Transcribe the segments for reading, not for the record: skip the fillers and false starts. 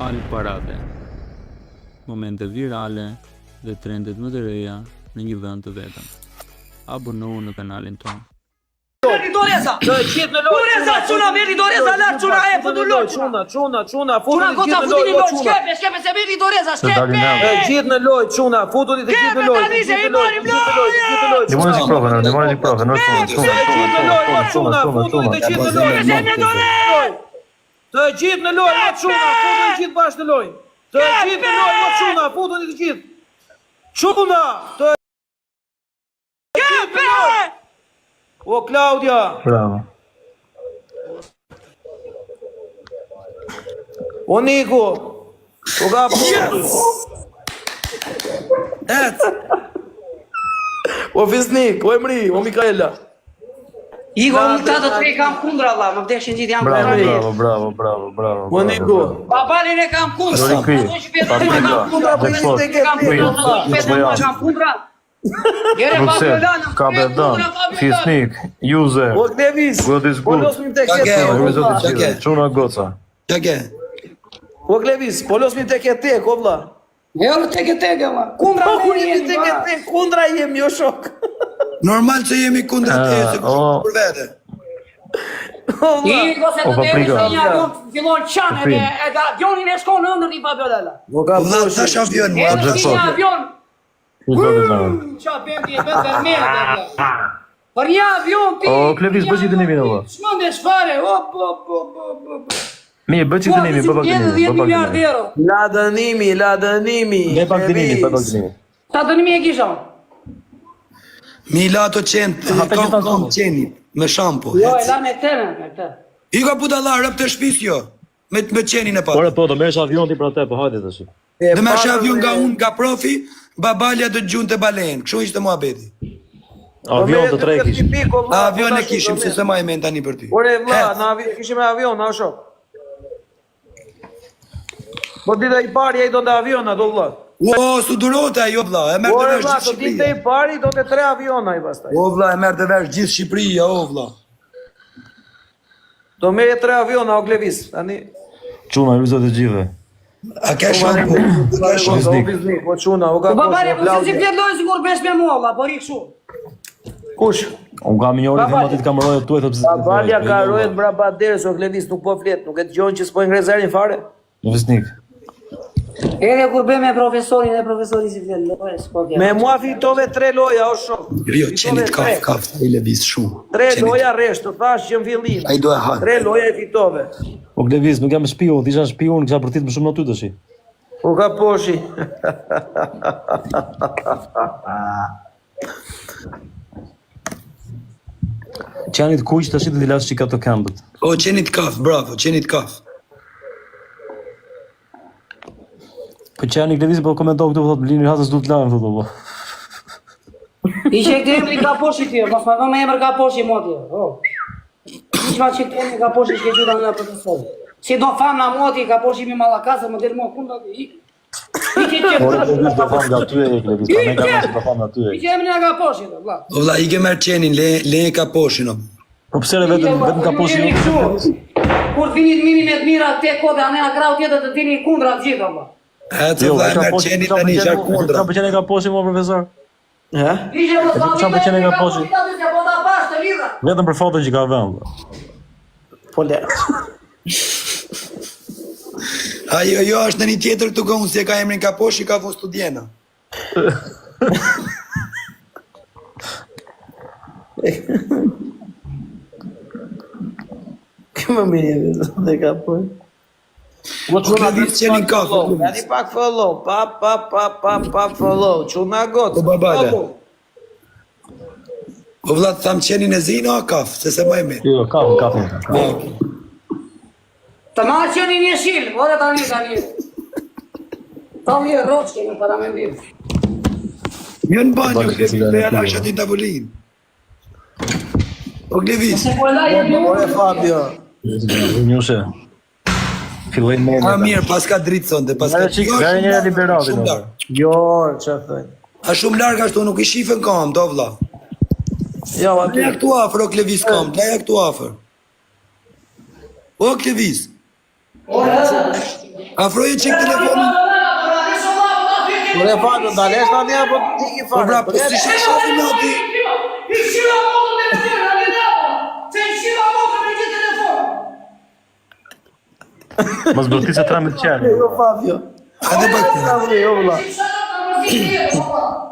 Al parave, momente virale dhe trendet më të reja në një vend të vetëm. Abonohu në kanalin tonë. Doreza! Doreza, çuna, merri Doreza, la çuna, e futu loj. Çuna, futu të gjithë në loj, çuna. Shkepe, se merri Doreza, shkepe. Gjithë në loj, çuna, futu të gjithë në loj. Tani se i marim loj. Demora de prova, não, demora de prova, não, Çuna, futu të gjithë në loj. Të gjithë në loj, çuna, futu të gjithë bashkë në loj. Të gjithë në loj, çuna, futu të gjithë. Çuna, të Shkepe! O Claudia! Bravo. O Niko! O ka O Fisnik, o Emri, o Mikaela. Igo, unë të tre kam kundra, Allah, më vdeshin gjithë jam Bravo. O Niko! Babalin e kam kundra. Kam kundra. Bruxelles, Kaberdan, Fisnik, Juze, O Klevis! God is good. Polosmim tek jetë. Çuna goca. O Klevis, polosmim tek jetë, o vlla. Jo, tek valla. Kundra Kur jemi tek jetë, kundra jemi, jo shok. Normal që jemi kundra të se për vete. Igo, se të deri se një avion fillon qanë edhe avionin e shkon në ndër një babjodella. O ka Vëlla, tash avion mua. Edhe si një avion. Qa bendi e betë vermelë. Për një avion ti... O, Klevis, bëj që të nimi në vë. Shmënde shfare, Mi, bëj që të nimi, bëj pak të nimi. 10 miliard euro. La dënimi. Bëj pak të nimi. Ta dënimi e kisha. Mi la të qenë, kam qeni, me shampo. Jo, e la me tënë. I ka puta la, rëp të shpis jo, me qenin e pa. Ore po, do merresh avion ti për atë, po hajde tash. Dhe me shë avion nga unë, nga profi, babalja të gjunë të balen, kështu ishte mua beti. Avion të tre kishim. Avion e kishim, se se ma e men tani për ty. Ore vlla, kishim e avion, na shok. Po dita i pari ai donte aviona, do vlla. O, su durota jo vlla, e merë të Ore vesh vlla, gjithë do dinte Shqipëria. i pari donte 3 aviona i pastaj. O vlla, e merë të vesh gjithë Shqipëria, o vlla. Do merre 3 aviona o Klevis, tani. Çuna, ju zotë gjithë. A ke shampo? A ke shampo? Po çuna, o ka. Po babare, po si vjen lojë sigur besh me mua, valla, po ri kështu. Kush? Unë kam një orë informatit kam rojët tuaj thëpë zë. Valja ka rojet brapa derës o Klevis, nuk po flet, nuk e dëgjon që s'po ngrezerin fare. Fisnik. Edhe kur bëj me profesorin e profesori si vjen lojë, s'po vjen. Me mua fitove 3 loja o shok. Jo, qenit kaf, i levis shumë. 3 loja rresht, të thash që në fillim. A i do e hanë. 3 loja e fitove. O Klevis, nuk jam spion, ti isha spion, kisha përtit më shumë në ty të shi. U ka poshi. Qenit kuq të shi të dilas që ka të këmbët. O, qenit kaf, bravo, qenit kaf. Po qenit Klevis po komentohu këtu, thotë, Lini Hasës du të lajmë, thotë, po. Ishe këtë emri ka poshi tjo, mas ma me emër ka poshi mua tjo. Ishma që këtë emri ka poshi shke qyta nga profesor. Si do famë na mua ti ka poshi mi malakasë, më delë mua kunda të ikë. Ore Klevis do famë nga ty e Klevis, pa ne ka nësi do famë nga ty e. Ishe emri nga ka poshi, vla. O vlla, i ke merë qenin, le e ka poshin, o. Po pësere vetëm ka poshi Kur finit mini me të mira te kode, anë nga krau tjetër të tini kundra të gjitha, vla. E të vlla, e merë qenin tani, qarë kundra. Qa për qenë ka poshi, mo profesor? Ha? Ishe më Qa për qenë nga poshi? Po da bash të lidha. Vetëm për foton që ka vend. Po le. Jo, është në një tjetër të gonë, si e ka emrin ka poshi, ka vun studjena. Këmë mirë, dhe ka po. O Klevis qenin kaf, o Klevis. Ani pak follow, pa follow, çuna got. O babale. O vlla, të thamë qenin e zinë, o kaf, se se ma e me. Jo, kafën. Të ma qëni një shilë, ore tani. Ta mi e roqke në para me ndim. Jo në banjo, Klevis, me jala shatin tavolinë. O Klevis. Se po e la jetë Ore Fabio. Njushe. Filloj me A mirë, pas ka dritë sonde, pas ka... Gare një liberali. Jo, që thënë. A shumë larg ashtu, nuk i shifën kam, do vlla. Jo, aty. Laja këtu afër, o Klevis kam, laja këtu afër. O Klevis. Afroje qik telefonin. Ore Fabio, ndalesh tani apo ti i Po bra, po si shofi me ati. Mos bërti se 13 qenë. Jo Fabio. Hajde bak. Jo valla.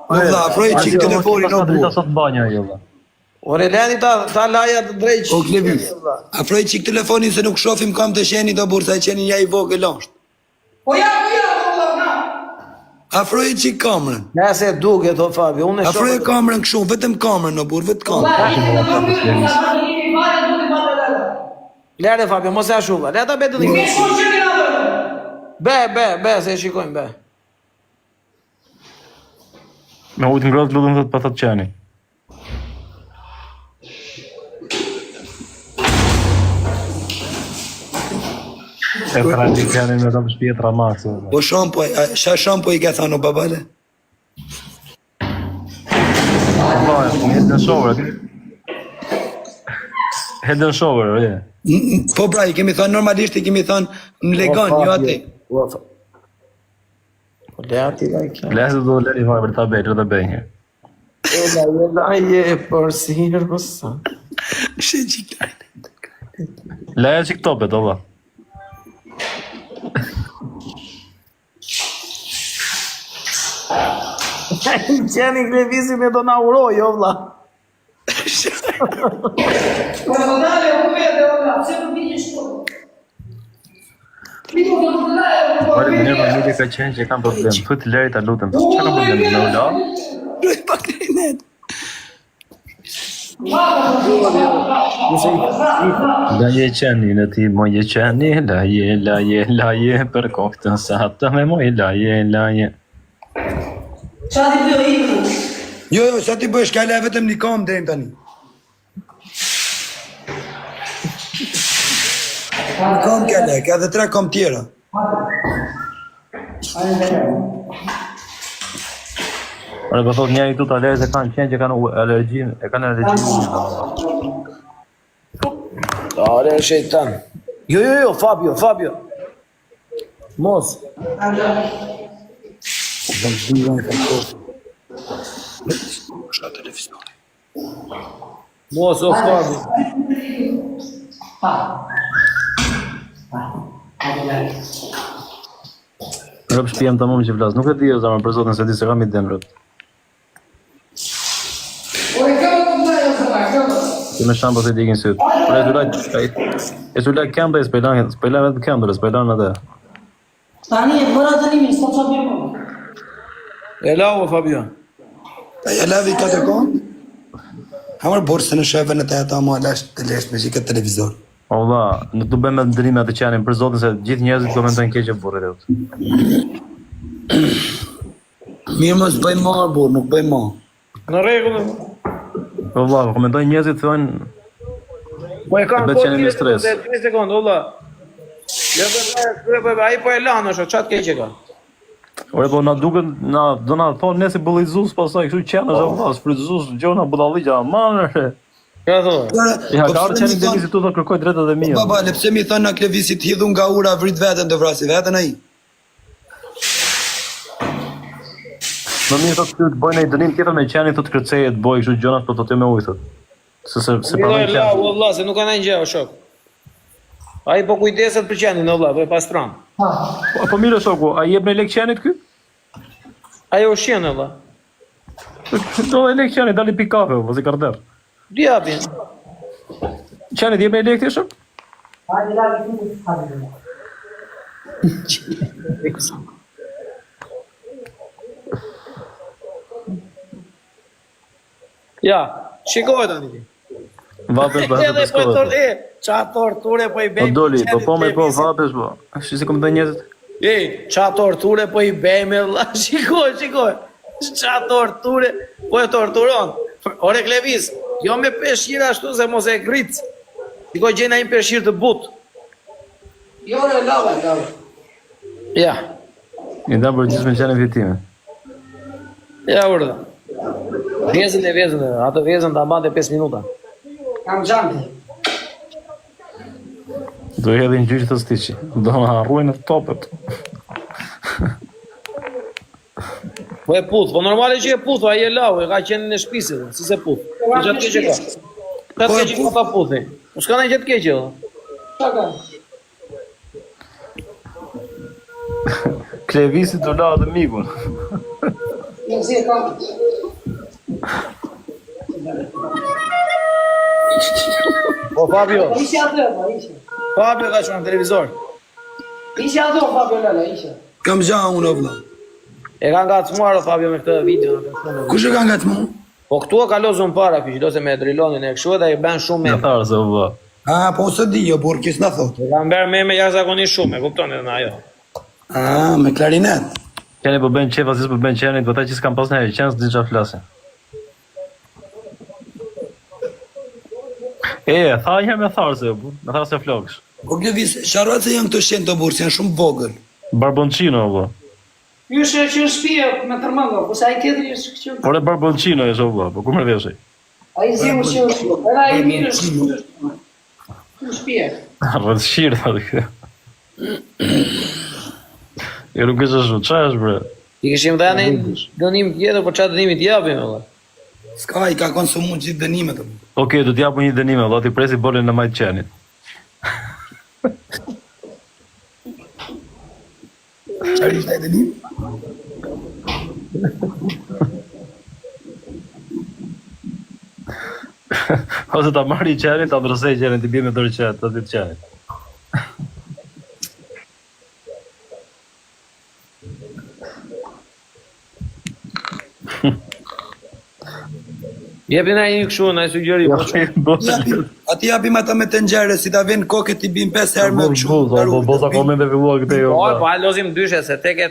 Po vlla, afroje qik telefonin o Drita bu. sot në banjo ajo valla. Ore Leni ta laja të drejt. O Klevis. Afroje qik telefonin se nuk shofim kam të sheni do burë, sa qeni ja i vogël është. Afroje qik kamerën. Nëse duket o Fabio, unë e shoh. Afroje kamerën kështu, vetëm kamerën o burë, vetë kamerën. Lere Fabio, mos e ashulla. Le ta be të dhikë. Be, se e shikojmë, be. Me ujtë ngrot lutem thot pa thot qeni. E trani qeni me të shpjetra maksu. Po shampo, shampo i ka thënë o babale? Allah, head and shoulder. Head and shoulder, je. Po pra, i kemi thënë normalisht, i kemi thënë në legon, jo atë. Po le ati da i kja. Lese do leri vaj për ta bejtë dhe bejnë. Je për si rësa. Shë qiklajnë. Leja që këtopet, Allah. Qeni Klevisi me do na uroj, jo vla. Pare më një familje ka qenë që kam problem. Thuj të leri ta lutem. Që kam problem me ula? Rëj pak rinet. La je qeni në ti, moj je qeni, la je, për koktën sa të me moj, la je. Jo, sa ti bësh ka le vetëm një kam dhem tani. Një kam ka le, ka dhe 3 kam tjera. Ore po thot njëri këtu ta lejë se kanë qenë që kanë alergjinë, e kanë alergjinë. Are shejtan. Jo, Fabio. Mos. Mos o Fabio. Rëp shpijem të mumë që flasë, nuk e di o zaman për zotën se di se kam i den rëp. Ti me shambë të dikin sytë. Por e të laj këmbë e s'pejlan vetë këmbër, s'pejlan atë. Tani e bëra të nimi, s'ka qa bërë. E lau Fabio. Ta ja lavi 4 kam? Hamër borë se në shëve në të ata mua të lesh me që këtë televizor. O dha, nuk du bëjmë të ndrime atë qenin për zotën se gjithë njerëzit komentojnë keqe burrit e utë. Mirë mos bëjmë ma borë, nuk bëjmë ma. Në rregull. O dha, komentojnë njerëzit thonë Po e kam Bet qenë me stres. 2 sekondë, valla. Ai po e lanë është, çat keq e ka. ore po na duket do na thonë ne si bullizus pastaj kështu qenë është valla, frytëzus gjona budalliqja aman. Ka thonë. Ja ka ardhur qenin Devisi tu të kërkoj drejtat e mia. Baba, le pse mi thënë në Klevisit hidhu nga ura vrit veten të vrasi veten ai. Më mirë thotë ty të bëjnë një dënim tjetër me qenin thotë kërceje të bëj kështu gjona po thotë me ujë thotë. Se Po pranoj la, qenin. valla, se nuk ka ndonjë gjë, o shok. Ai po kujdeset për qenin, valla, po e pastron. Po mirë shoku, a jep në lek qenit ky? Ai u shien, valla. Do e lek qenit dali pikë kafe, po si karder. Di japin. Qenit jep në lek ti shok? Ja, shikoj tani. Vapës bëhet Edhe të po skohet. ça torture po i Po bëjmë. doli, po me po vapës po. Shi si komentojnë njerëzit. Ça torture po i bëjmë, valla. Shikoj. Ça torture po e torturon. Ore Klevis, jo me peshqira ashtu se mos e grit. Shikoj gjena një peshqirë të butë. Jo, re, lava. Ja, I nda për gjithë me qenin fitime. ja urdhë. Vezën, atë vezën ta mbante 5 minuta. Kam gjante. Do hedhin gjyqë të stiqi. Do në harruajnë të topet. Po e puth, po normale që e puth, ai e lau, e ka qenë në shtëpisë, si se puth. Po gjatë keqe ka. Gjatë keqe ka ta puthi. Po s'ka ndonjë gjatë keqe. Çka? Klevisi të la dhe mikun. Nuk si e kam. Po Fabio, Ishe atë, po ishe. Fabio ka qenë në televizor. Ishe atë, Fabio Lala, ishe. Kam gja unë o vëlla. E ka ngacmuar Fabio me këtë video. Kush e ka nga të mu? Po këtu e ka lozun para, që do se me drilonin e kështu edhe i bën shumë Në me. tharë se vë. Po se di, jo, por kis në thot. E ka mberë me jashtëzakonisht shumë, e kupton edhe në ajo. Me klarinet. Keni po bën qef, asis po bën qenit, po ta që s'kam pas në herë qenë, s'di qa flasin. Tha njëherë me tharë se, me tharë se floksh. Po Klevis, sharuat se janë këto shenë të burë, janë shumë vogël. Barboncino, vë. Ju shë që në shtëpi me tërmëngo, po sa i tjetëri është që... Por e Barboncino e shumë, vë, po ku më veshej? A i zimu që është, edhe a i mirë është në shtëpi. Rëdshirë, atë këtë. E nuk është shumë, qa është bre? I kishim dhe anë dënim tjetër, po çfarë dënimi t'japim edhe? Ska, i ka konsumu gjithë dënimet. Okej, do t'japu një dënime, do t'i presi bolin në majtë qenit. Qërë ishte e dënim? Ose ta marri qenit, ta ndrësej qenit, t'i bje me dorë qenit, ta t'i qenit. Jepi na një kështu, na sugjeri, po Ati japim ata me të nxerë, si ta vjen kokët i bim 5 herë më kështu. Boza komente fillua këte jo. po lozim dyshe se tek e